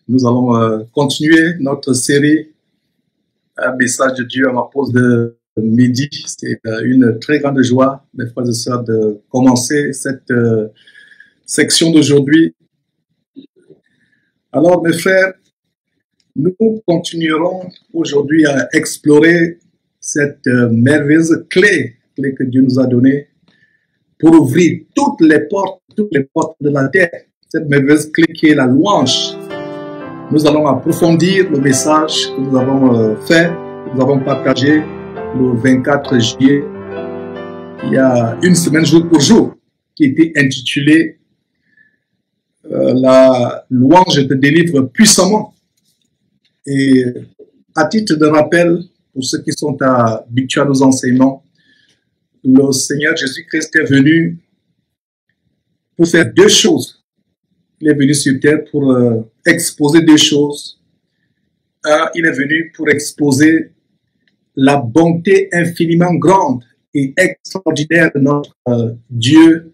Nous allons continuer notre série Un message de Dieu à ma pause de midi. C'est une très grande joie, mes frères et sœurs, de commencer cette section d'aujourd'hui. Alors, mes frères, nous continuerons aujourd'hui à explorer cette merveilleuse clé que Dieu nous a donnée pour ouvrir toutes les portes de la terre. Cette merveilleuse clé qui est la louange. Nous allons approfondir le message que nous avons fait, que nous avons partagé le 24 juillet, il y a une semaine jour pour jour, qui était intitulé La louange te délivre puissamment. Et à titre de rappel, pour ceux qui sont habitués à nos enseignements, le Seigneur Jésus-Christ est venu pour faire deux choses. Il est venu sur terre pour exposer deux choses. Un, il est venu pour exposer la bonté infiniment grande et extraordinaire de notre Dieu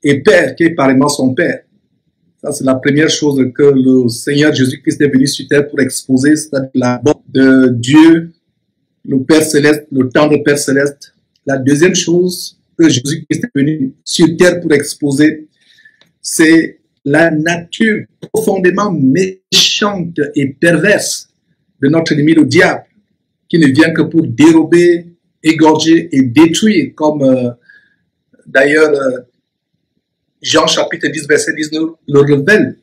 et Père, qui est pareillement son Père. Ça, c'est la première chose que le Seigneur Jésus-Christ est venu sur terre pour exposer, c'est-à-dire la bonté de Dieu, le Père Céleste, le temps de Père Céleste. La deuxième chose que Jésus-Christ est venu sur terre pour exposer, c'est la nature profondément méchante et perverse de notre ennemi, le diable, qui ne vient que pour dérober, égorger et détruire, comme d'ailleurs Jean chapitre 10, verset 19 le révèle.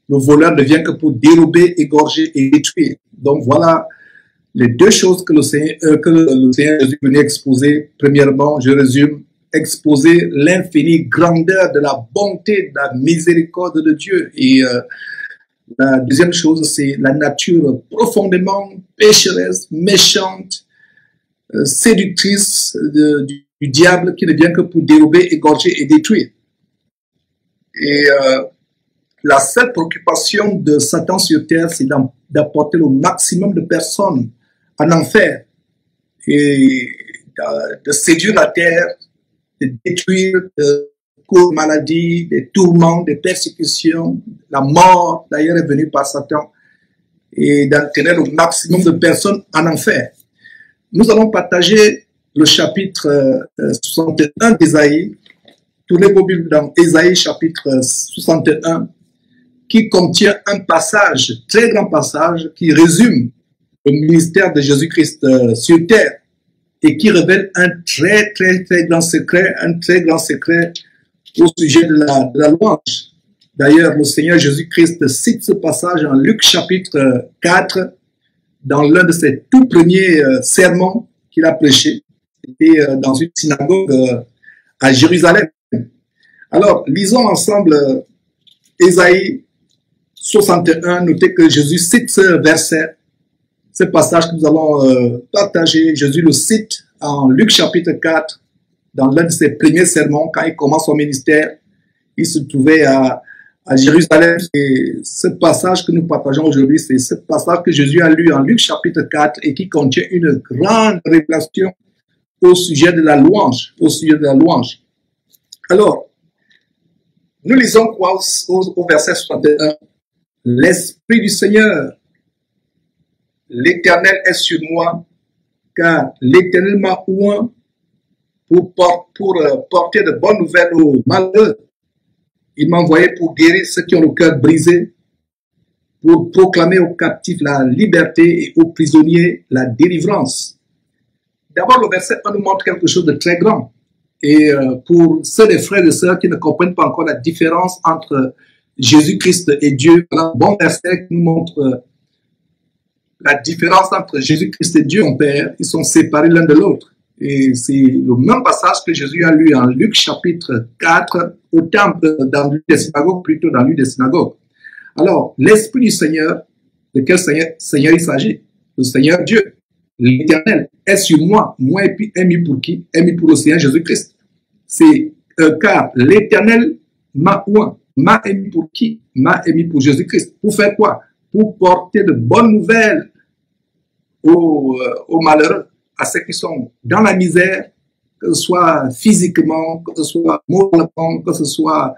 Le voleur ne vient que pour dérober, égorger et détruire. Donc voilà les deux choses que le Seigneur Jésus venait exposer. Premièrement, je résume, exposer l'infinie grandeur de la bonté, de la miséricorde de Dieu. Et la deuxième chose, c'est la nature profondément pécheresse, méchante, séductrice du diable qui ne vient que pour dérober, égorger et détruire. Et la seule préoccupation de Satan sur terre, c'est d'apporter le maximum de personnes en enfer et de séduire la terre, de détruire, de causes de maladies, des tourments, des persécutions. La mort, d'ailleurs, est venue par Satan et d'entraîner le maximum de personnes en enfer. Nous allons partager le chapitre 61 d'Ésaïe. Tournez vos Bibles dans Ésaïe chapitre 61 qui contient un passage, très grand passage, qui résume le ministère de Jésus-Christ sur terre et qui révèle un très grand secret, au sujet de la louange. D'ailleurs, le Seigneur Jésus-Christ cite ce passage en Luc chapitre 4, dans l'un de ses tout premiers sermons qu'il a prêché. C'était dans une synagogue à Jérusalem. Alors, lisons ensemble Ésaïe 61, notez que Jésus cite ce verset, ce passage que nous allons partager. Jésus le cite en Luc chapitre 4, dans l'un de ses premiers sermons, quand il commence son ministère. Il se trouvait à Jérusalem. Et ce passage que nous partageons aujourd'hui, c'est ce passage que Jésus a lu en Luc chapitre 4 et qui contient une grande révélation au sujet de la louange. Alors, nous lisons quoi au verset 61? L'Esprit du Seigneur, l'Éternel est sur moi, car l'Éternel m'a oint pour porter de bonnes nouvelles aux malheureux. Il m'a envoyé pour guérir ceux qui ont le cœur brisé, pour proclamer aux captifs la liberté et aux prisonniers la délivrance. D'abord, le verset 1 nous montre quelque chose de très grand. Et pour ceux des frères et sœurs qui ne comprennent pas encore la différence entre Jésus-Christ et Dieu, voilà un bon verset qui nous montre la différence entre Jésus-Christ et Dieu en Père. Ils sont séparés l'un de l'autre. Et c'est le même passage que Jésus a lu en Luc chapitre 4 au temple, dans l'une des synagogues, plutôt dans l'une des synagogues. Alors, l'Esprit du Seigneur, de quel Seigneur il s'agit? Le Seigneur Dieu, l'Éternel, est sur moi. Moi et puis émis pour qui? Émis pour le Seigneur Jésus-Christ. C'est car l'Éternel m'a oint. M'a émis pour qui? M'a émis pour Jésus-Christ. Pour faire quoi? Pour porter de bonnes nouvelles aux malheureux, à ceux qui sont dans la misère, que ce soit physiquement, que ce soit moralement, que ce soit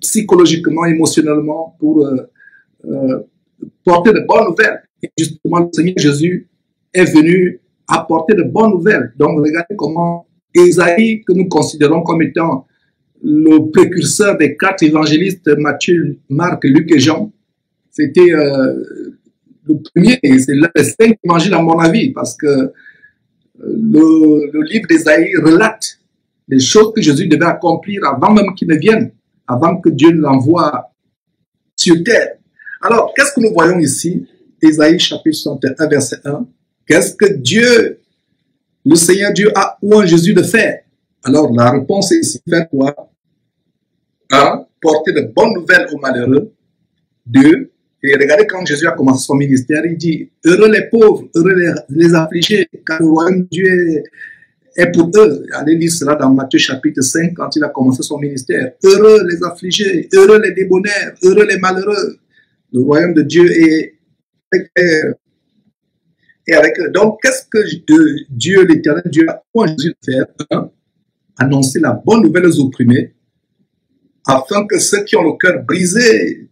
psychologiquement, émotionnellement, pour porter de bonnes nouvelles. Et justement, le Seigneur Jésus est venu apporter de bonnes nouvelles. Donc, regardez comment Ésaïe, que nous considérons comme étant le précurseur des 4 évangélistes, Matthieu, Marc, Luc et Jean, c'était le premier, et c'est l'un des 5 évangiles à mon avis, parce que le livre d'Ésaïe relate les choses que Jésus devait accomplir avant même qu'il ne vienne, avant que Dieu l'envoie sur terre. Alors, qu'est-ce que nous voyons ici? Ésaïe chapitre 61, verset 1. Qu'est-ce que Dieu, le Seigneur Dieu, a oint Jésus de faire? Alors, la réponse est ici, faire quoi? 1. Porter de bonnes nouvelles aux malheureux. 2. Et regardez quand Jésus a commencé son ministère, il dit, heureux les pauvres, heureux les affligés, car le royaume de Dieu est pour eux. Allez lire cela dans Matthieu chapitre 5, quand il a commencé son ministère. Heureux les affligés, heureux les débonnaires, heureux les malheureux. Le royaume de Dieu est avec eux. Donc, qu'est-ce que Dieu, l'éternel Dieu, a pour Jésus de faire? 1. Annoncer la bonne nouvelle aux opprimés, afin que ceux qui ont le cœur brisé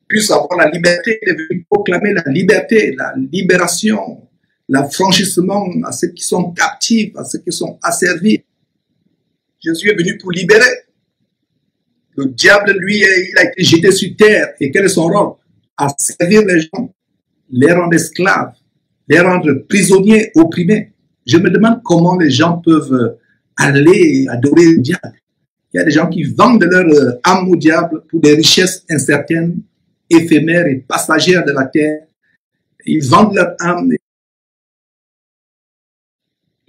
puissent avoir la liberté. Il est venu proclamer la liberté, la libération, l'affranchissement à ceux qui sont captifs, à ceux qui sont asservis. Jésus est venu pour libérer. Le diable, lui, il a été jeté sur terre. Et quel est son rôle? À servir les gens, les rendre esclaves, les rendre prisonniers, opprimés. Je me demande comment les gens peuvent aller adorer le diable. Il y a des gens qui vendent leur âme au diable pour des richesses incertaines, éphémères et passagères de la terre. Ils vendent leur âme.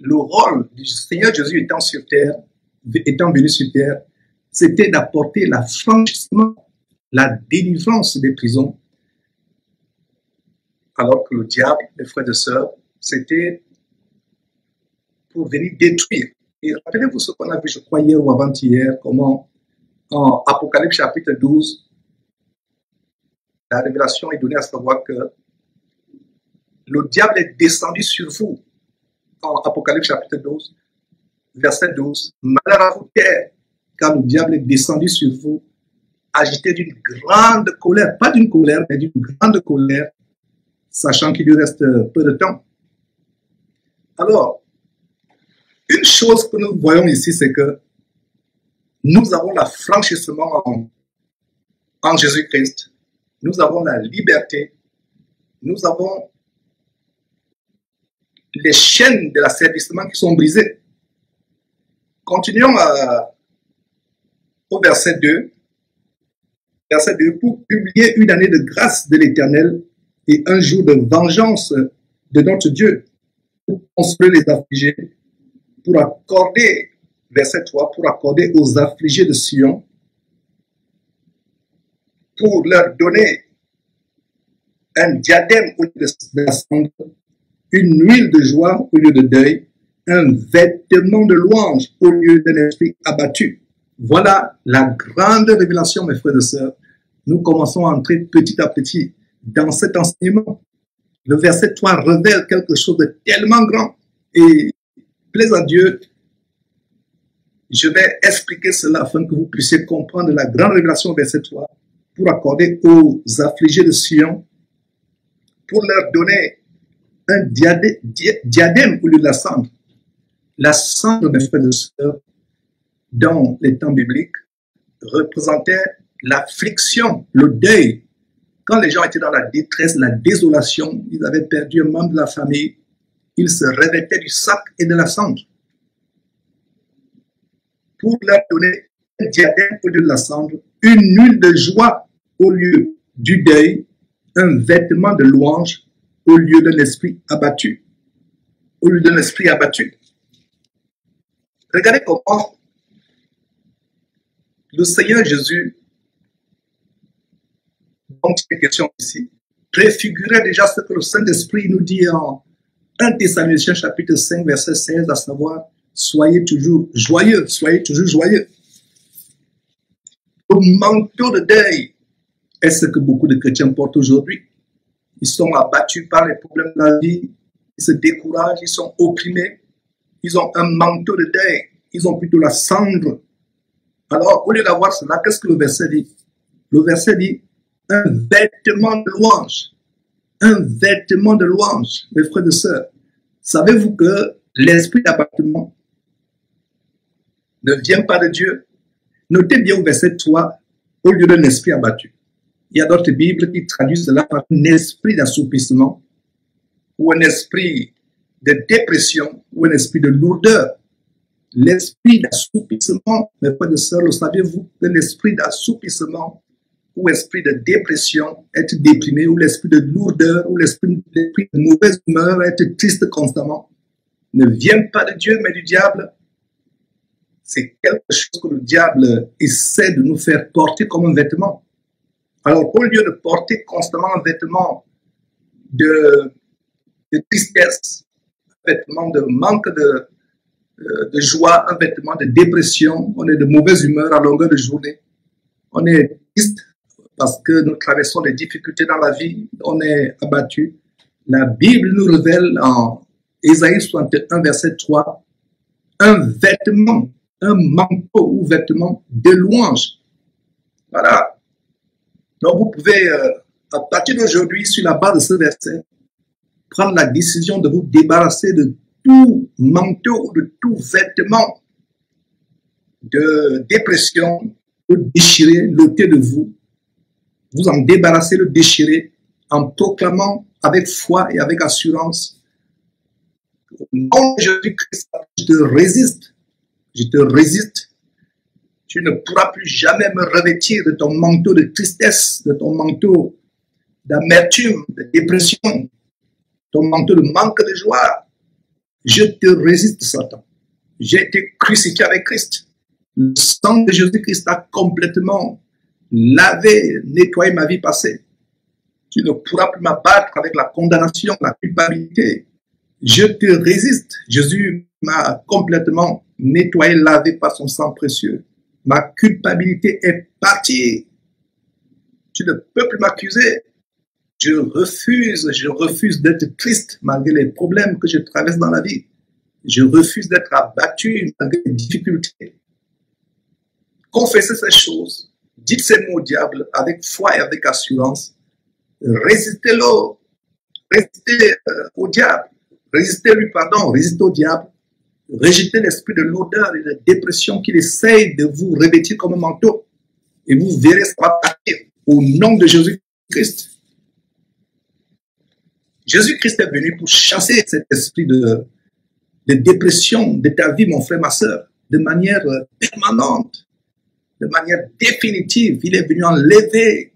Le rôle du Seigneur Jésus étant venu sur terre, c'était d'apporter l'affranchissement, la délivrance des prisons. Alors que le diable, mes frères et sœurs, c'était pour venir détruire. Et rappelez-vous ce qu'on a vu, je crois, hier ou avant-hier, comment en Apocalypse chapitre 12, la révélation est donnée à savoir que le diable est descendu sur vous. En Apocalypse chapitre 12, verset 12, malheur à vous terre, car le diable est descendu sur vous, agité d'une grande colère, pas d'une colère, mais d'une grande colère, sachant qu'il lui reste peu de temps. Alors, une chose que nous voyons ici, c'est que nous avons l'affranchissement en Jésus-Christ. Nous avons la liberté. Nous avons les chaînes de l'asservissement qui sont brisées. Continuons au verset 2. Verset 2. Pour publier une année de grâce de l'Éternel et un jour de vengeance de notre Dieu, pour consoler les affligés, pour accorder, verset 3, pour accorder aux affligés de Sion, pour leur donner un diadème au lieu de la cendre, une huile de joie au lieu de deuil, un vêtement de louange au lieu d'un esprit abattu. Voilà la grande révélation, mes frères et sœurs. Nous commençons à entrer petit à petit dans cet enseignement. Le verset 3 révèle quelque chose de tellement grand. Et plaise à Dieu, je vais expliquer cela afin que vous puissiez comprendre la grande révélation, verset 3, pour accorder aux affligés de Sion, pour leur donner un diadème au lieu de la cendre. La cendre, mes frères et sœurs, dans les temps bibliques, représentait l'affliction, le deuil. Quand les gens étaient dans la détresse, la désolation, ils avaient perdu un membre de la famille, ils se revêtaient du sac et de la cendre pour leur donner un diadème au lieu de la cendre, une huile de joie au lieu du deuil, un vêtement de louange au lieu d'un esprit abattu. Au lieu d'un esprit abattu. Regardez comment le Seigneur Jésus, dont il est question ici, préfigurait déjà ce que le Saint-Esprit nous dit en 1 Thessaloniciens chapitre 5, verset 16, à savoir, soyez toujours joyeux, soyez toujours joyeux. Le manteau de deuil est ce que beaucoup de chrétiens portent aujourd'hui. Ils sont abattus par les problèmes de la vie, ils se découragent, ils sont opprimés, ils ont un manteau de deuil, ils ont plutôt la cendre. Alors, au lieu d'avoir cela, qu'est-ce que le verset dit? Le verset dit, un vêtement de louange. Un vêtement de louange, mes frères et sœurs. Savez-vous que l'esprit d'abattement ne vient pas de Dieu? Notez bien au verset 3, au lieu d'un esprit abattu. Il y a d'autres Bibles qui traduisent cela par un esprit d'assoupissement, ou un esprit de dépression, ou un esprit de lourdeur. L'esprit d'assoupissement, mes frères et sœurs, le savez-vous que l'esprit d'assoupissement ou esprit de dépression, être déprimé, ou l'esprit de lourdeur, ou l'esprit de mauvaise humeur, être triste constamment, ne vient pas de Dieu, mais du diable. C'est quelque chose que le diable essaie de nous faire porter comme un vêtement. Alors, au lieu de porter constamment un vêtement de tristesse, un vêtement de manque de joie, un vêtement de dépression, on est de mauvaise humeur à longueur de journée, on est triste parce que nous traversons des difficultés dans la vie, on est abattu. La Bible nous révèle en Ésaïe 61, verset 3, un vêtement, un manteau ou vêtement de louange. Voilà. Donc vous pouvez, à partir d'aujourd'hui, sur la base de ce verset, prendre la décision de vous débarrasser de tout manteau ou de tout vêtement de dépression, de déchirer, l'ôter de vous. Vous en débarrasser, le déchirer, en proclamant avec foi et avec assurance: au nom de Jésus-Christ, je te résiste, je te résiste. Tu ne pourras plus jamais me revêtir de ton manteau de tristesse, de ton manteau d'amertume, de dépression, ton manteau de manque de joie. Je te résiste, Satan. J'ai été crucifié avec Christ. Le sang de Jésus-Christ a complètement lavé, nettoyé ma vie passée. Tu ne pourras plus m'abattre avec la condamnation, la culpabilité. Je te résiste. Jésus m'a complètement nettoyé, lavé par son sang précieux. Ma culpabilité est partie. Tu ne peux plus m'accuser. Je refuse d'être triste malgré les problèmes que je traverse dans la vie. Je refuse d'être abattu malgré les difficultés. Confessez ces choses. Dites ces mots au diable avec foi et avec assurance. Résistez-le. Résistez au diable. Résistez-lui, pardon. Résistez au diable. Rejetez l'esprit de l'odeur et de la dépression qu'il essaye de vous revêtir comme un manteau. Et vous verrez, ça va partir au nom de Jésus-Christ. Jésus-Christ est venu pour chasser cet esprit de dépression de ta vie, mon frère, ma soeur, de manière permanente, de manière définitive. Il est venu enlever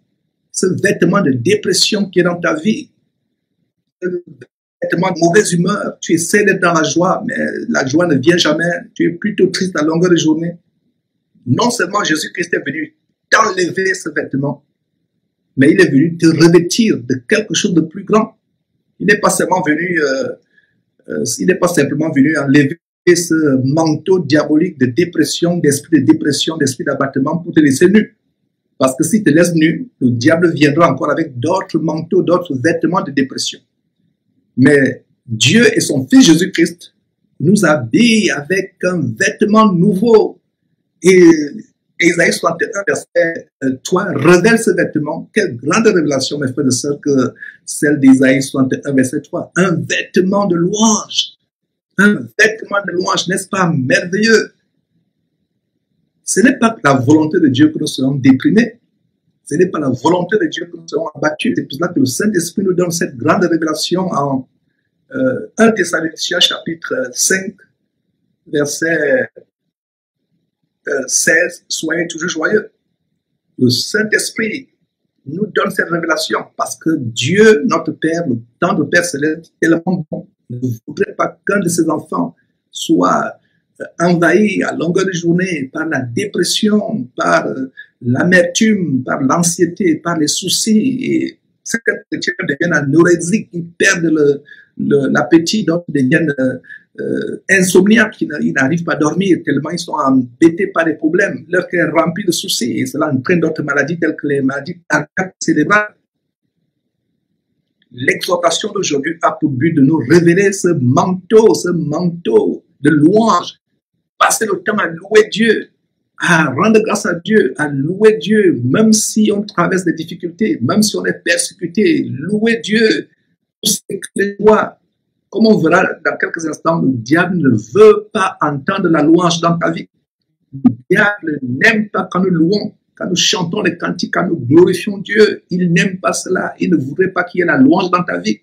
ce vêtement de dépression qui est dans ta vie, ce vêtement de mauvaise humeur. Tu essaies d'être dans la joie, mais la joie ne vient jamais. Tu es plutôt triste à longueur de journée. Non seulement Jésus-Christ est venu t'enlever ce vêtement, mais il est venu te revêtir de quelque chose de plus grand. Il n'est pas seulement venu, enlever ce manteau diabolique de dépression, d'esprit d'abattement pour te laisser nu. Parce que s'il te laisse nu, le diable viendra encore avec d'autres manteaux, d'autres vêtements de dépression. Mais Dieu et son Fils Jésus-Christ nous habillent avec un vêtement nouveau. Et Ésaïe 61, verset 3, révèle ce vêtement. Quelle grande révélation, mes frères et sœurs, que celle d'Ésaïe 61, verset 3. Un vêtement de louange. Un vêtement de louange, n'est-ce pas merveilleux? Ce n'est pas la volonté de Dieu que nous serons déprimés. Ce n'est pas la volonté de Dieu que nous serons abattus. C'est pour cela que le Saint-Esprit nous donne cette grande révélation en 1 Thessaloniciens chapitre 5, verset 16, soyez toujours joyeux. Le Saint-Esprit nous donne cette révélation parce que Dieu, notre Père, le temps de Père céleste, est tellement bon. Il ne voudrait pas qu'un de ses enfants soit envahi à longueur de journée par la dépression, par l'amertume, par l'anxiété, par les soucis. Et certains chrétiens deviennent anorexiques, ils perdent l'appétit, donc deviennent insomniaques, ils n'arrivent pas à dormir tellement ils sont embêtés par les problèmes. Leur cœur est rempli de soucis et cela entraîne d'autres maladies telles que les maladies cardiaques cérébrales. L'exhortation d'aujourd'hui a pour but de nous révéler ce manteau de louange. Passer le temps à louer Dieu, à rendre grâce à Dieu, à louer Dieu, même si on traverse des difficultés, même si on est persécuté, louer Dieu pour ses joies. Comme on verra dans quelques instants, le diable ne veut pas entendre la louange dans ta vie. Le diable n'aime pas quand nous louons, quand nous chantons les cantiques, quand nous glorifions Dieu. Il n'aime pas cela. Il ne voudrait pas qu'il y ait la louange dans ta vie.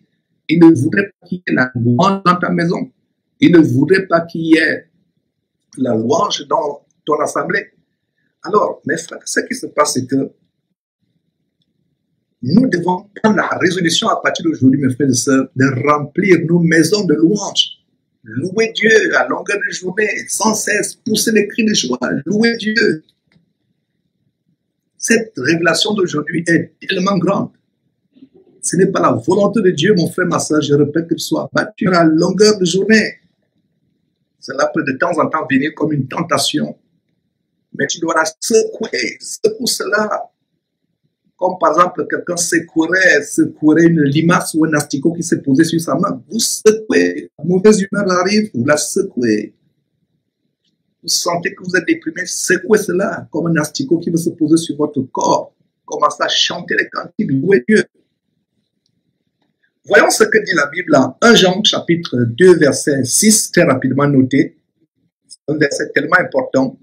Il ne voudrait pas qu'il y ait la louange dans ta maison. Il ne voudrait pas qu'il y ait la louange dans ton assemblée. Alors, mes frères, ce qui se passe, c'est que nous devons prendre la résolution à partir d'aujourd'hui, mes frères et sœurs, de remplir nos maisons de louange. Louer Dieu à longueur de journée, sans cesse, pousser les cris de joie, louer Dieu. Cette révélation d'aujourd'hui est tellement grande. Ce n'est pas la volonté de Dieu, mon frère, ma soeur, je répète, que tu sois battu à longueur de journée. Cela peut de temps en temps venir comme une tentation. Mais tu dois la secouer, secoue cela. Comme par exemple, quelqu'un secouerait une limace ou un asticot qui s'est posé sur sa main. Vous secouez, la mauvaise humeur arrive, vous la secouez. Vous sentez que vous êtes déprimé, secouez cela comme un asticot qui veut se poser sur votre corps. Commencez à chanter les cantiques, louez Dieu. Voyons ce que dit la Bible en 1 Jean chapitre 2 verset 6, très rapidement noté. C'est un verset tellement important.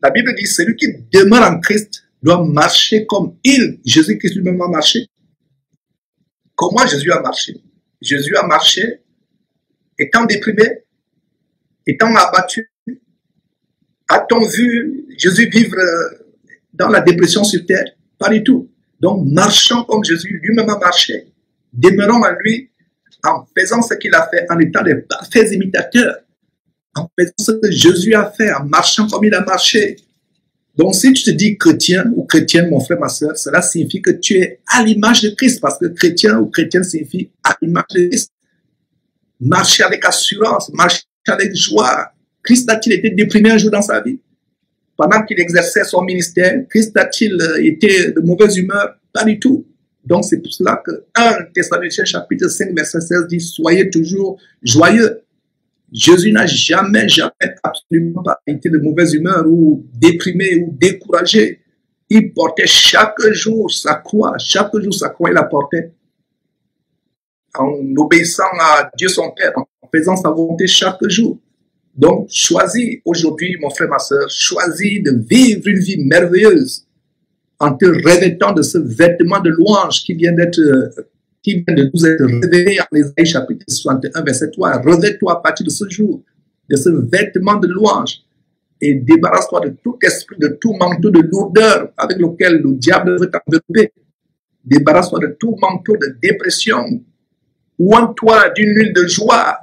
La Bible dit, celui qui demeure en Christ doit marcher comme Jésus-Christ lui-même a marché. Comment Jésus a marché? Jésus a marché étant déprimé, étant abattu. A-t-on vu Jésus vivre dans la dépression sur terre? Pas du tout. Donc, marchant comme Jésus lui-même a marché, demeurons en lui, en faisant ce qu'il a fait, en étant des parfaits imitateurs, en faisant ce que Jésus a fait, en marchant comme il a marché. Donc, si tu te dis chrétien ou chrétienne, mon frère, ma soeur, cela signifie que tu es à l'image de Christ, parce que chrétien ou chrétienne signifie à l'image de Christ. Marcher avec assurance, marcher avec joie. Christ a-t-il été déprimé un jour dans sa vie? Pendant qu'il exerçait son ministère, Christ a-t-il été de mauvaise humeur? Pas du tout. Donc, c'est pour cela que 1 Thessaloniciens chapitre 5, verset 16 dit, soyez toujours joyeux. Jésus n'a jamais, absolument pas été de mauvaise humeur ou déprimé ou découragé. Il portait chaque jour sa croix. Chaque jour sa croix, il la portait. En obéissant à Dieu son Père, en faisant sa volonté chaque jour. Donc, choisis aujourd'hui, mon frère, ma soeur, choisis de vivre une vie merveilleuse en te revêtant de ce vêtement de louange qui vient de nous être révélé en Ésaïe chapitre 61, verset 3. Revêt-toi à partir de ce jour de ce vêtement de louange et débarrasse-toi de tout esprit, de tout manteau de lourdeur avec lequel le diable veut t'envelopper. Débarrasse-toi de tout manteau de dépression. Oins-toi d'une huile de joie.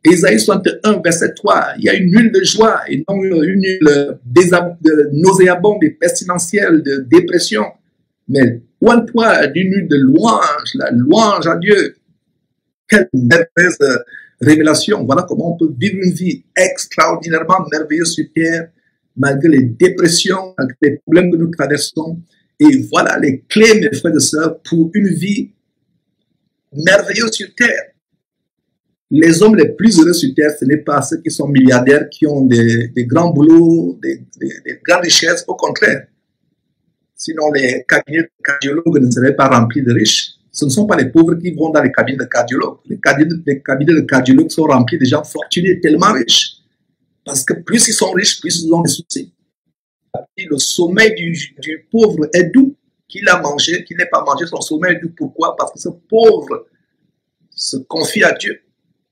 Ésaïe 61, verset 3, il y a une huile de joie et non une huile nauséabonde et pestilentielle de dépression. Mais oins-toi d'une huile de louange, la louange à Dieu. Quelle merveilleuse révélation. Voilà comment on peut vivre une vie extraordinairement merveilleuse sur terre, malgré les dépressions, malgré les problèmes que nous traversons. Et voilà les clés, mes frères et sœurs, pour une vie merveilleuse sur terre. Les hommes les plus heureux sur terre, ce n'est pas ceux qui sont milliardaires, qui ont des grands boulots, des grandes richesses, au contraire. Sinon, les cabinets de cardiologues ne seraient pas remplis de riches. Ce ne sont pas les pauvres qui vont dans les cabinets de cardiologues. Les cabinets de cardiologues sont remplis de gens fortunés, tellement riches. Parce que plus ils sont riches, plus ils ont des soucis. Le sommeil du pauvre est doux. Qu'il a mangé, qu'il n'ait pas mangé, son sommeil est doux. Pourquoi? Parce que ce pauvre se confie à Dieu.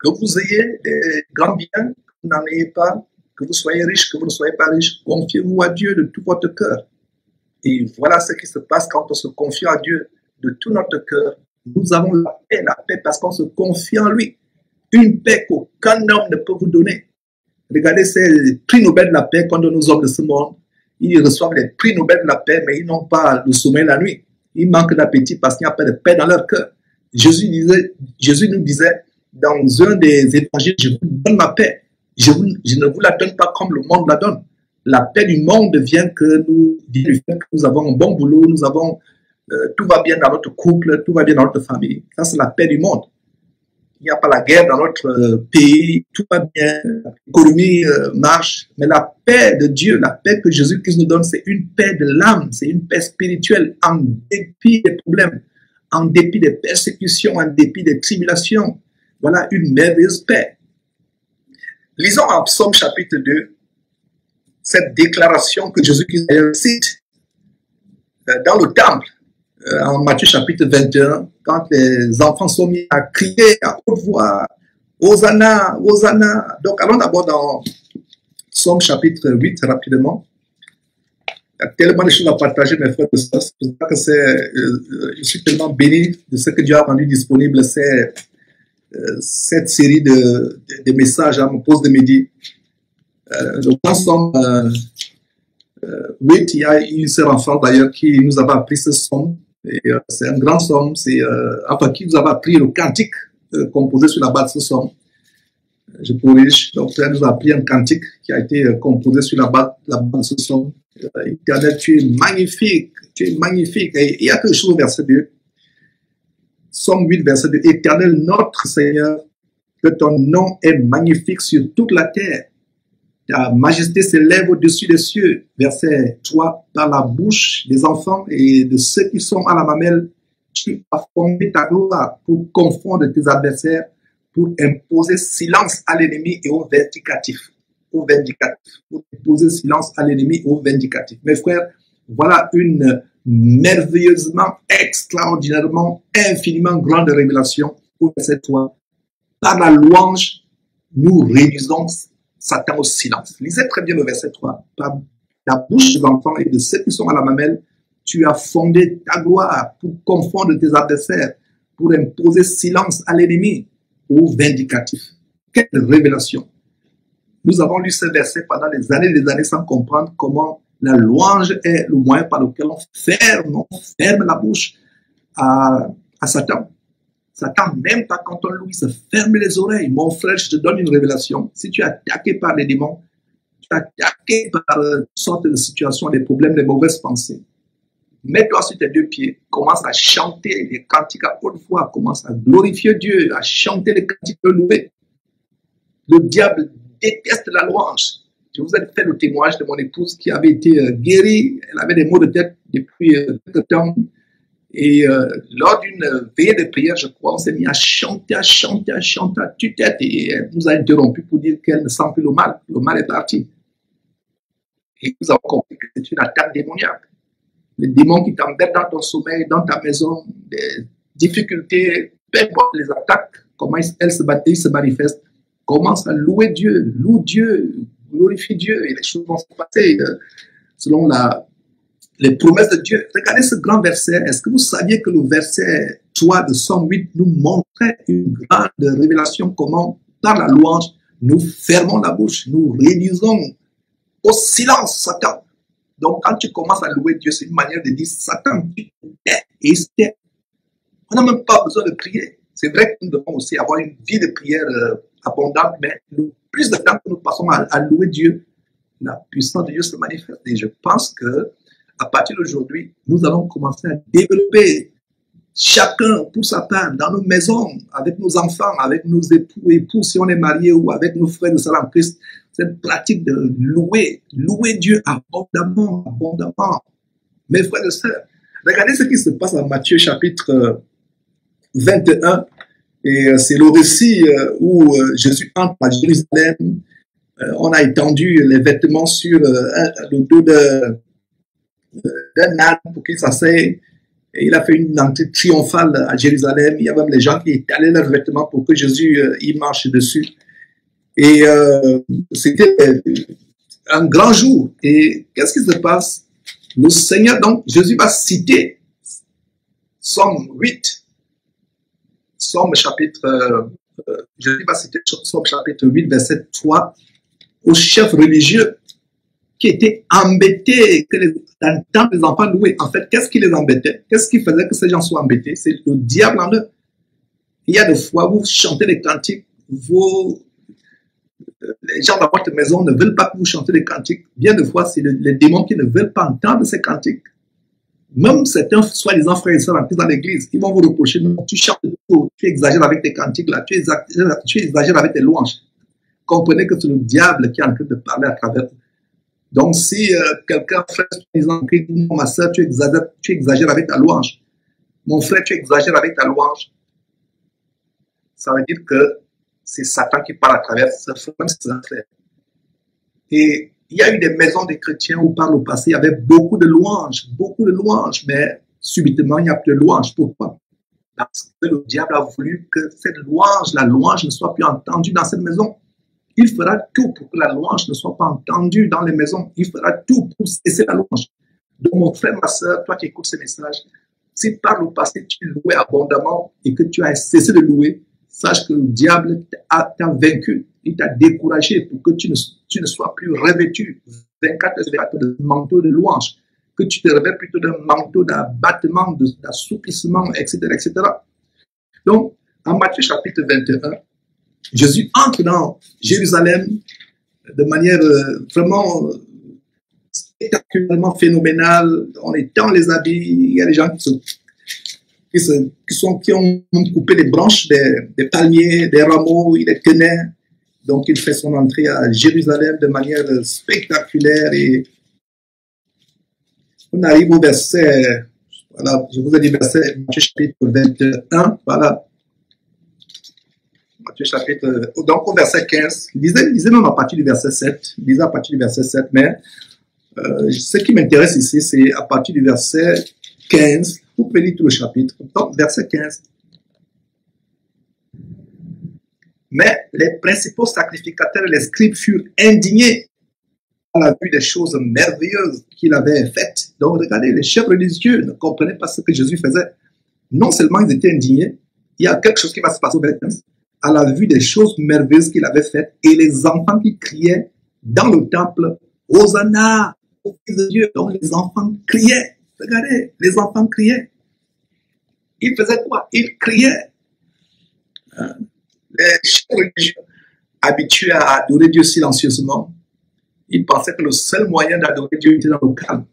Que vous ayez des grands biens, que vous n'en ayez pas, que vous soyez riche, que vous ne soyez pas riche, confiez-vous à Dieu de tout votre cœur. Et voilà ce qui se passe quand on se confie à Dieu de tout notre cœur. Nous avons la paix parce qu'on se confie en lui. Une paix qu'aucun homme ne peut vous donner. Regardez ces prix Nobel de la paix qu'on donne aux hommes de ce monde. Ils reçoivent les prix Nobel de la paix, mais ils n'ont pas le sommeil la nuit. Ils manquent d'appétit parce qu'il n'y a pas de paix dans leur cœur. Jésus nous disait, dans un des évangiles, je vous donne ma paix. Je ne vous la donne pas comme le monde la donne. La paix du monde vient du fait que nous avons un bon boulot, tout va bien dans notre couple, tout va bien dans notre famille. Ça, c'est la paix du monde. il n'y a pas la guerre dans notre pays, tout va bien, l'économie marche, mais la paix de Dieu, la paix que Jésus-Christ nous donne, c'est une paix de l'âme, c'est une paix spirituelle, en dépit des problèmes, en dépit des persécutions, en dépit des tribulations. Voilà une merveilleuse paix. Lisons en Psaume chapitre 2, cette déclaration que Jésus-Christ cite dans le temple, en Matthieu chapitre 21, quand les enfants sont mis à crier à haute voix, Hosanna, Hosanna. Donc allons d'abord dans Psaume chapitre 8 rapidement. Il y a tellement de choses à partager, mes frères et sœurs. C'est pour ça que je suis tellement béni de ce que Dieu a rendu disponible, cette série de messages à mon pause de midi. Donc dans Psaume 8, il y a une sœur en France d'ailleurs qui nous avait appris ce psaume. C'est un grand psaume, enfin qui nous avait appris le cantique composé sur la base de ce psaume. Je corrige, donc elle nous a appris un cantique qui a été composé sur la base de ce psaume. Éternel, tu es magnifique, tu es magnifique. Et il y a quelque chose au verset 2. Psaume 8, verset 2. Éternel, notre Seigneur, que ton nom est magnifique sur toute la terre. Ta majesté s'élève au-dessus des cieux. Verset 3. Par la bouche des enfants et de ceux qui sont à la mamelle, tu as formé ta gloire pour confondre tes adversaires, pour imposer silence à l'ennemi et au vindicatif. Pour imposer silence à l'ennemi et au vindicatif. Mes frères, voilà une merveilleusement, extraordinairement, infiniment grande révélation au verset 3. Par la louange, nous réduisons Satan au silence. Lisez très bien le verset 3. Par la bouche des enfants et de ceux qui sont à la mamelle, tu as fondé ta gloire pour confondre tes adversaires, pour imposer silence à l'ennemi, au vindicatif. Quelle révélation! Nous avons lu ce verset pendant des années sans comprendre comment la louange est le moyen par lequel on ferme la bouche à Satan. Satan n'aime pas quand on loue, il se ferme les oreilles. Mon frère, je te donne une révélation. Si tu es attaqué par les démons, tu es attaqué par toutes sortes de situations, des problèmes, des mauvaises pensées, mets-toi sur tes deux pieds, commence à chanter les cantiques à haute voix, commence à glorifier Dieu, à chanter les cantiques de louer. Le diable déteste la louange. Je vous ai fait le témoignage de mon épouse qui avait été guérie. Elle avait des maux de tête depuis quelque temps. Et lors d'une veillée de prière, je crois, on s'est mis à chanter à tue-tête. Et elle nous a interrompu pour dire qu'elle ne sent plus le mal. Le mal est parti. Et nous avons compris que c'est une attaque démoniaque. Les démons qui t'embêtent dans ton sommeil, dans ta maison, des difficultés, peu importe les attaques, comment ils se manifestent, commence à louer Dieu, loue Dieu, glorifie Dieu, et les choses vont se passer selon les promesses de Dieu. Regardez ce grand verset. Est-ce que vous saviez que le verset 3 de Psaume 8 nous montrait une grande révélation comment, par la louange, nous fermons la bouche, nous réduisons au silence Satan. Donc, quand tu commences à louer Dieu, c'est une manière de dire Satan, tu t'es et il se tait. On n'a même pas besoin de prier. C'est vrai que nous devons aussi avoir une vie de prière abondante, mais le plus de temps que nous passons à louer Dieu, la puissance de Dieu se manifeste. Et je pense que à partir d'aujourd'hui, nous allons commencer à développer chacun pour sa part dans nos maisons, avec nos enfants, avec nos époux si on est marié ou avec nos frères de sœurs en Christ, cette pratique de louer Dieu abondamment. Mes frères et sœurs, regardez ce qui se passe en Matthieu chapitre 21, et c'est le récit où Jésus entre à Jérusalem. On a étendu les vêtements sur le dos d'un âne pour qu'il s'asseye. Et il a fait une entrée triomphale à Jérusalem. Il y a même les gens qui étalaient leurs vêtements pour que Jésus y marche dessus. Et c'était un grand jour. Et qu'est-ce qui se passe? Le Seigneur, donc, Jésus va citer Psaume 8. Psaume chapitre, Jésus va citer Psaume chapitre 8, verset 3, aux chefs religieux qui étaient embêtés d'entendre les enfants louer. En fait, qu'est-ce qui les embêtait? Qu'est-ce qui faisait que ces gens soient embêtés? C'est le diable en eux. Il y a des fois, vous chantez des cantiques, les gens dans votre maison ne veulent pas que vous chantez des cantiques. Bien des fois, c'est les démons qui ne veulent pas entendre ces cantiques. Même certains soi-disant frères et sœurs en Christ dans l'église, ils vont vous reprocher, non, tu chantes tout, tu exagères avec tes cantiques là, tu exagères avec tes louanges. Comprenez que c'est le diable qui est en train de parler à travers vous. Donc si quelqu'un, frère, soi-disant en Christ, dit, non, ma sœur, tu exagères avec ta louange. Mon frère, tu exagères avec ta louange. Ça veut dire que c'est Satan qui parle à travers ce frère, même si c'est un frère. Et il y a eu des maisons des chrétiens où par le passé, il y avait beaucoup de louanges, mais subitement, il n'y a plus de louanges. Pourquoi? Parce que le diable a voulu que cette louange, la louange ne soit plus entendue dans cette maison. Il fera tout pour que la louange ne soit pas entendue dans les maisons. Il fera tout pour cesser la louange. Donc, mon frère, ma soeur, toi qui écoutes ces messages, si par le passé tu louais abondamment et que tu as cessé de louer, sache que le diable t'a vaincu, il t'a découragé pour que tu ne sois plus revêtu 24 de manteau de louange, que tu te revêtes plutôt d'un manteau d'abattement, d'assoupissement, etc., etc. Donc, en Matthieu chapitre 21, Jésus entre dans Jérusalem de manière vraiment spectaculairement phénoménale. On étend les habits, il y a des gens qui ont coupé les branches des palmiers, des rameaux, il les tenait. Donc il fait son entrée à Jérusalem de manière spectaculaire et on arrive au verset, voilà, je vous ai dit verset, Matthieu chapitre 21, voilà. Matthieu chapitre, donc au verset 15, il disait même à partir du verset 7, il disait à partir du verset 7, mais ce qui m'intéresse ici, c'est à partir du verset 15, vous pouvez lire tout le chapitre, donc verset 15. Mais les principaux sacrificateurs et les scribes furent indignés à la vue des choses merveilleuses qu'il avait faites. Donc regardez, les chefs religieux ne comprenaient pas ce que Jésus faisait. Non seulement ils étaient indignés, il y a quelque chose qui va se passer au verset 15, à la vue des choses merveilleuses qu'il avait faites, et les enfants qui criaient dans le temple, Hosanna au Fils de Dieu. Donc les enfants criaient. Regardez, les enfants criaient. Ils faisaient quoi? Ils criaient. Les chefs religieux, habitués à adorer Dieu silencieusement, ils pensaient que le seul moyen d'adorer Dieu était dans le calme.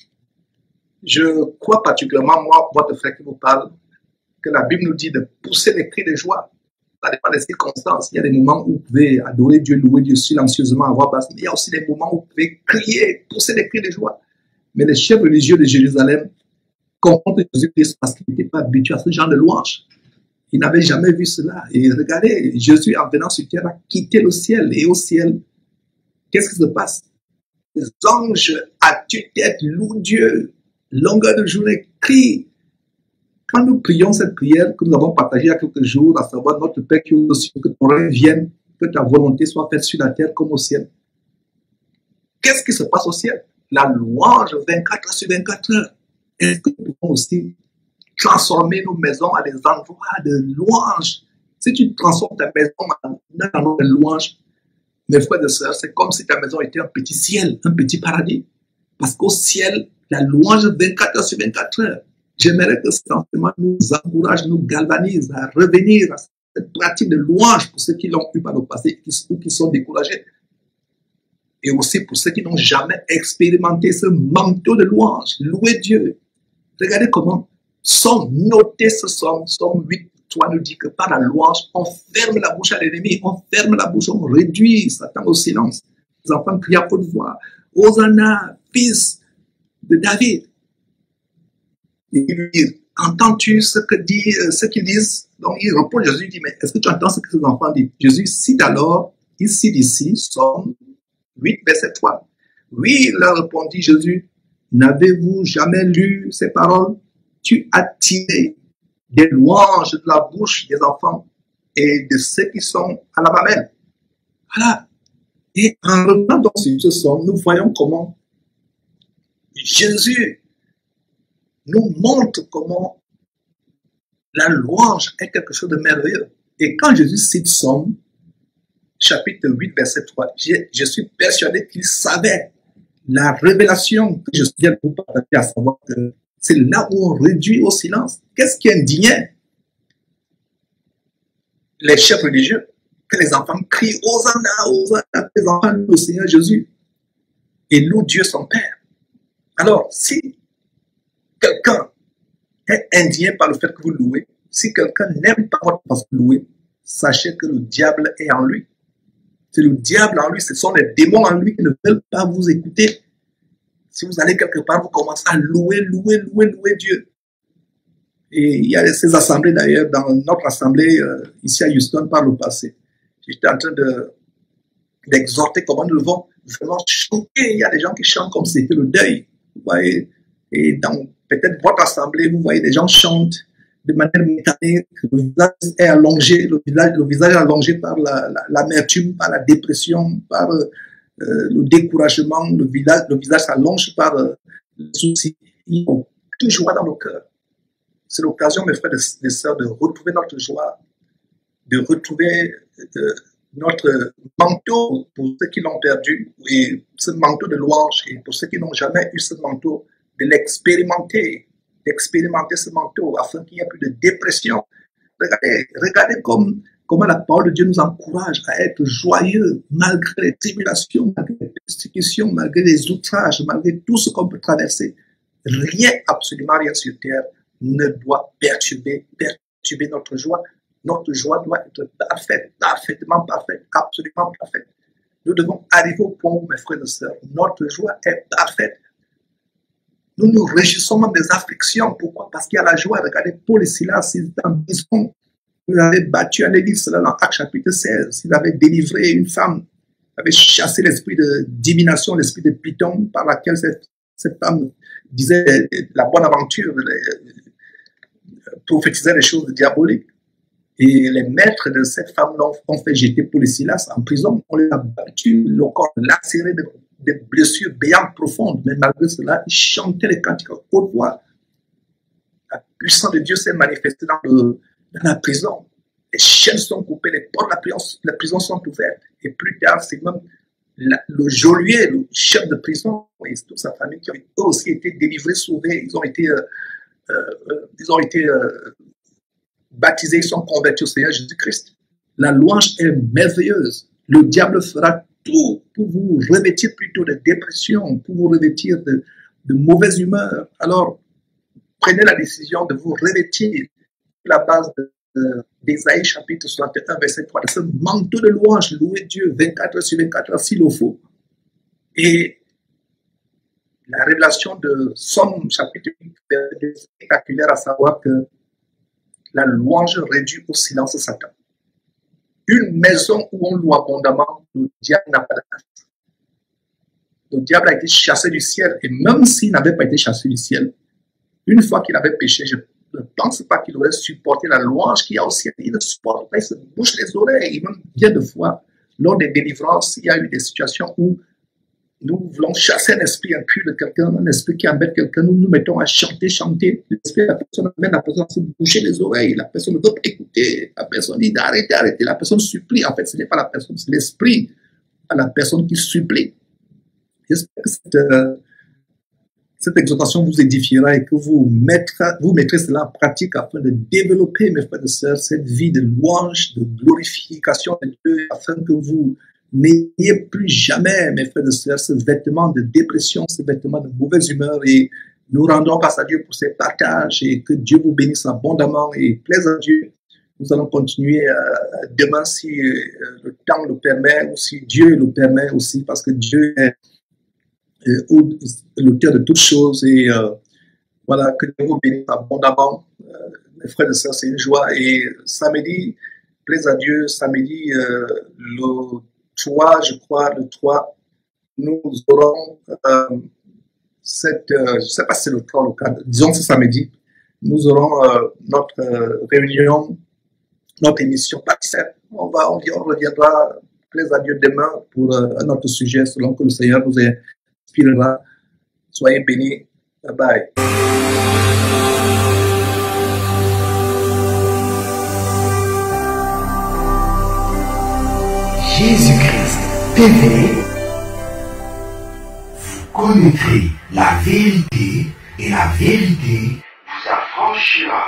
Je crois particulièrement, moi, votre frère qui vous parle, que la Bible nous dit de pousser les cris de joie. Ça dépend des circonstances. Il y a des moments où vous pouvez adorer Dieu, louer Dieu silencieusement à voix basse. Mais il y a aussi des moments où vous pouvez crier, pousser les cris de joie. Mais les chefs religieux de Jérusalem confondent Jésus-Christ parce qu'ils n'étaient pas habitués à ce genre de louange. Ils n'avaient jamais vu cela. Et regardez, Jésus, en venant sur terre, a quitté le ciel. Et au ciel, qu'est-ce qui se passe? Les anges à tue-tête louent Dieu. Longueur de journée, crient. Quand nous prions cette prière que nous avons partagée il y a quelques jours, à savoir notre Père qui est aux cieux, que ton règne vienne, que ta volonté soit faite sur la terre comme au ciel. Qu'est-ce qui se passe au ciel? La louange 24 heures sur 24 heures. Est-ce que nous pouvons aussi transformer nos maisons à des endroits de louange? Si tu transformes ta maison en un endroit de louange, mes frères et sœurs, c'est comme si ta maison était un petit ciel, un petit paradis. Parce qu'au ciel, la louange 24 heures sur 24 heures. J'aimerais que cet enseignement nous encourage, nous galvanise à revenir à cette pratique de louange pour ceux qui l'ont eu par le passé ou qui sont découragés. Et aussi pour ceux qui n'ont jamais expérimenté ce manteau de louange. Louer Dieu. Regardez comment sont notés ce somme 8. Toi nous dit que par la louange, on ferme la bouche à l'ennemi, on ferme la bouche, on réduit Satan au silence. Les enfants crient à haute voix, Hosanna, fils de David. Et ils lui disent, entends-tu ce qu'ils disent? Donc il répond, Jésus dit, mais est-ce que tu entends ce que ces enfants disent? Jésus cite alors, il cite ici, Somme 8, verset 3. Oui, leur répondit Jésus, n'avez-vous jamais lu ces paroles? Tu as tiré des louanges de la bouche des enfants et de ceux qui sont à la mamelle. Voilà. Et en revenant dans ce somme, nous voyons comment Jésus nous montre comment la louange est quelque chose de merveilleux. Et quand Jésus cite Somme, chapitre 8, verset 3, je suis persuadé qu'il savait la révélation que je viens de vous partager, à savoir que c'est là où on réduit au silence. Qu'est-ce qui indignait les chefs religieux? Que les enfants crient Hosanna, Hosanna, les enfants louent le Seigneur Jésus et louent Dieu son Père. Alors, si quelqu'un est indigné par le fait que vous louez, si quelqu'un n'aime pas votre façon de louer, sachez que le diable est en lui. C'est le diable en lui, ce sont les démons en lui qui ne veulent pas vous écouter. Si vous allez quelque part, vous commencez à louer Dieu. Et il y a ces assemblées d'ailleurs, dans notre assemblée ici à Houston par le passé. J'étais en train d'exhorter comment nous devons vraiment chanter. Il y a des gens qui chantent comme si c'était le deuil. Vous voyez, et dans peut-être votre assemblée, vous voyez des gens chantent de manière mécanique, le visage est allongé, le visage est allongé par l'amertume, par la dépression, par le découragement, le visage s'allonge par le souci. Il y a aucune joie dans le cœur. C'est l'occasion, mes frères et sœurs, de retrouver notre joie, de retrouver notre manteau pour ceux qui l'ont perdu, et ce manteau de louange, et pour ceux qui n'ont jamais eu ce manteau, de l'expérimenter, d'expérimenter ce manteau afin qu'il n'y ait plus de dépression. Regardez comment la parole de Dieu nous encourage à être joyeux malgré les tribulations, malgré les persécutions, malgré les outrages, malgré tout ce qu'on peut traverser. Rien, absolument rien sur terre ne doit perturber notre joie. Notre joie doit être parfaite, parfaitement parfaite, absolument parfaite. Nous devons arriver au point où, mes frères et sœurs, notre joie est parfaite. Nous nous réjouissons même des afflictions. Pourquoi? Parce qu'il y a la joie. Regardez, Paul et Silas, ils étaient en prison. Ils avaient battu un église, cela dans Actes chapitre 16. Ils avaient délivré une femme, ils avaient chassé l'esprit de divination, l'esprit de Python, par laquelle cette femme disait la bonne aventure, prophétisait les choses diaboliques. Et les maîtres de cette femme ont fait jeter Paul et Silas en prison. On les a battus, le corps lacéré des blessures béantes profondes. Mais malgré cela, ils chantaient les cantiques à haute voix. La puissance de Dieu s'est manifestée dans la prison. Les chaînes sont coupées, les portes de la prison sont ouvertes. Et plus tard, c'est même le geôlier, le chef de prison, et toute sa famille qui ont eux aussi été délivrés, sauvés. Ils ont été baptisés, ils sont convertis au Seigneur Jésus-Christ. La louange est merveilleuse. Le diable fera tout pour vous revêtir plutôt de dépression, pour vous revêtir de mauvaise humeur. Alors, prenez la décision de vous revêtir la base d'Ésaïe chapitre 61, verset 3, de ce manteau de louange, louer Dieu 24 heures sur 24 heures s'il le faut. Et la révélation de Somme chapitre 8 est spectaculaire, à savoir que la louange réduit au silence Satan. Une maison où on loue abondamment, le diable n'a pas de place. Le diable a été chassé du ciel, et même s'il n'avait pas été chassé du ciel, une fois qu'il avait péché, je ne pense pas qu'il aurait supporté la louange qu'il y a au ciel. Il ne supporte pas, il se bouche les oreilles. Et même bien de fois, lors des délivrances, il y a eu des situations où nous voulons chasser un esprit impur de quelqu'un, un esprit qui embête quelqu'un, nous nous mettons à chanter. L'esprit de la personne amène la personne à se boucher les oreilles, la personne ne veut pas écouter, la personne dit d'arrêter, la personne supplie. En fait, ce n'est pas la personne, c'est l'esprit à la personne qui supplie. J'espère que cette exhortation vous édifiera et que vous mettrez cela en pratique afin de développer, mes frères et sœurs, cette vie de louange, de glorification de Dieu, afin que vous n'ayez plus jamais, mes frères et sœurs, ce vêtement de dépression, ce vêtement de mauvaise humeur. Et nous rendons grâce à Dieu pour ces partages et que Dieu vous bénisse abondamment et plaise à Dieu. Nous allons continuer demain si le temps le permet ou si Dieu le permet aussi, parce que Dieu est l'auteur de toutes choses. Et voilà, que Dieu vous bénisse abondamment. Mes frères et sœurs, c'est une joie. Et samedi, plaise à Dieu, samedi, le 3, je crois, le 3, nous aurons je ne sais pas si c'est le 3 ou le 4, disons ce samedi, nous aurons notre réunion, notre émission Baptême. On reviendra, plaise à Dieu, demain pour un autre sujet, selon que le Seigneur nous inspirera. Soyez bénis. Bye bye. Jésus-Christ TV, vous connaîtrez la vérité et la vérité vous affranchira.